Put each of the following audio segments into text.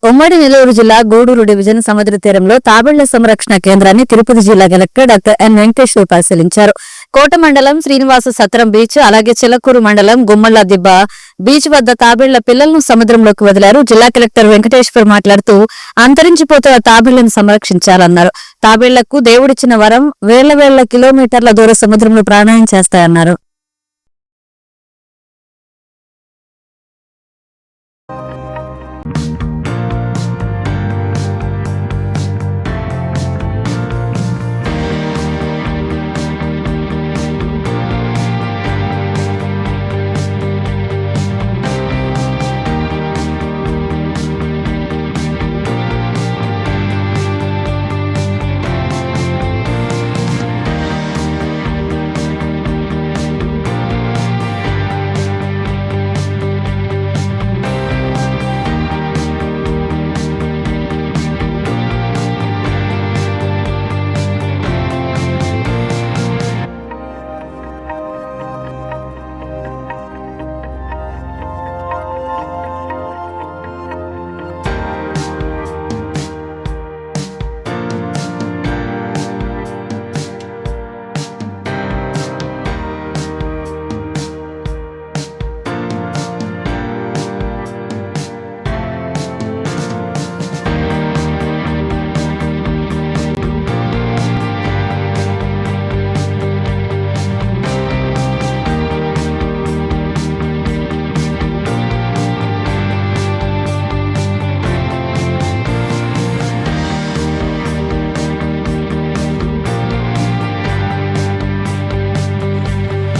ఉమ్మడి నెల్లూరు జిల్లా గూడూరు డివిజన్ సముద్ర తీరంలో తాబేళ్ల సంరక్షణ కేంద్రాన్ని తిరుపతి జిల్లా కలెక్టర్ డాక్టర్ ఎన్ వెంకటేశ్వర్ పరిశీలించారు. కోట మండలం శ్రీనివాస సత్రం బీచ్, అలాగే చిలకూరు మండలం గుమ్మళ్ల దిబ్బ బీచ్ వద్ద తాబేళ్ల పిల్లలను సముద్రంలోకి వదిలారు. జిల్లా కలెక్టర్ వెంకటేశ్వర్ మాట్లాడుతూ అంతరించిపోతున్న తాబేళ్లను సంరక్షించాలన్నారు. తాబేళ్లకు దేవుడిచ్చిన వరం, వేల కిలోమీటర్ల దూర సముద్రంలో ప్రాణాయం చేస్తాయన్నారు.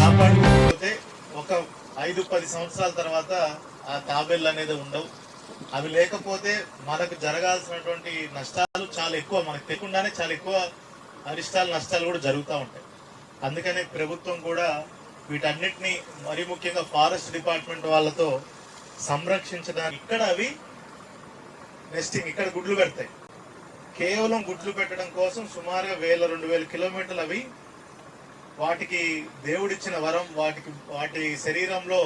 కాపాడుకోకపోతే ఒక 5-10 సంవత్సరాల తర్వాత ఆ తాబేళ్ళు అనేది ఉండవు. అవి లేకపోతే మనకు జరగాల్సినటువంటి నష్టాలు చాలా ఎక్కువ, మనకు తెలియకుండానే చాలా ఎక్కువ అరిష్టాలు నష్టాలు కూడా జరుగుతూ ఉంటాయి. అందుకనే ప్రభుత్వం కూడా వీటన్నిటిని మరి ముఖ్యంగా ఫారెస్ట్ డిపార్ట్మెంట్ వాళ్ళతో సంరక్షించడానికి ఇక్కడ అవి నెస్టింగ్, ఇక్కడ గుడ్లు పెడతాయి. కేవలం గుడ్లు పెట్టడం కోసం సుమారుగా 1000-2000 కిలోమీటర్లు అవి వాటికి దేవుడిచ్చిన వరం, వాటి శరీరంలో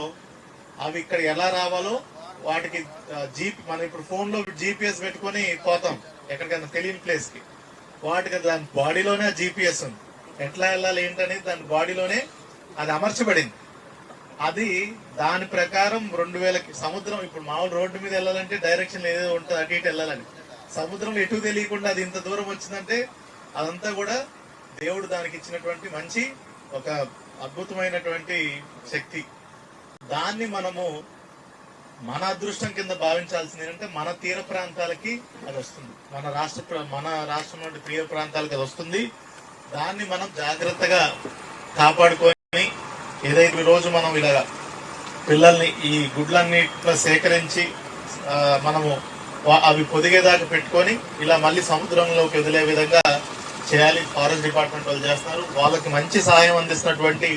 అవి ఇక్కడ ఎలా రావాలో వాటికి మనం ఇప్పుడు ఫోన్ లో GPS పెట్టుకొని పోతాం ఎక్కడికైనా తెలియని ప్లేస్ కి, వాటికి దాని బాడీలోనే GPS ఉంది. ఎట్లా వెళ్ళాలి ఏంటనేది దాని బాడీలోనే అది అమర్చబడింది. అది దాని ప్రకారం 2000 సముద్రం, ఇప్పుడు మామూలు రోడ్డు మీద వెళ్ళాలంటే డైరెక్షన్ ఏదో ఉంటుంది, అటు ఇటు వెళ్ళాలని. సముద్రంలో ఎటు తెలియకుండా అది ఇంత దూరం వచ్చిందంటే అదంతా కూడా దేవుడు దానికి ఇచ్చినటువంటి మంచి ఒక అద్భుతమైనటువంటి శక్తి. దాన్ని మనము మన అదృష్టం కింద భావించాల్సింది ఏంటంటే మన తీర ప్రాంతాలకి అది వస్తుంది, మన రాష్ట్రం నుండి తీర ప్రాంతాలకి అది వస్తుంది. దాన్ని మనం జాగ్రత్తగా కాపాడుకొని, ఏదైతే రోజు మనం ఇలా పిల్లల్ని ఈ గుడ్లన్నిట్లో సేకరించి మనము అవి పొదిగేదాకా పెట్టుకొని ఇలా మళ్ళీ సముద్రంలోకి వదిలే విధంగా చేయాలి. ఫారెస్ట్ డిపార్ట్మెంట్ వాళ్ళు చేస్తున్నారు. వాళ్ళకి మంచి సహాయం అందిస్తున్నటువంటి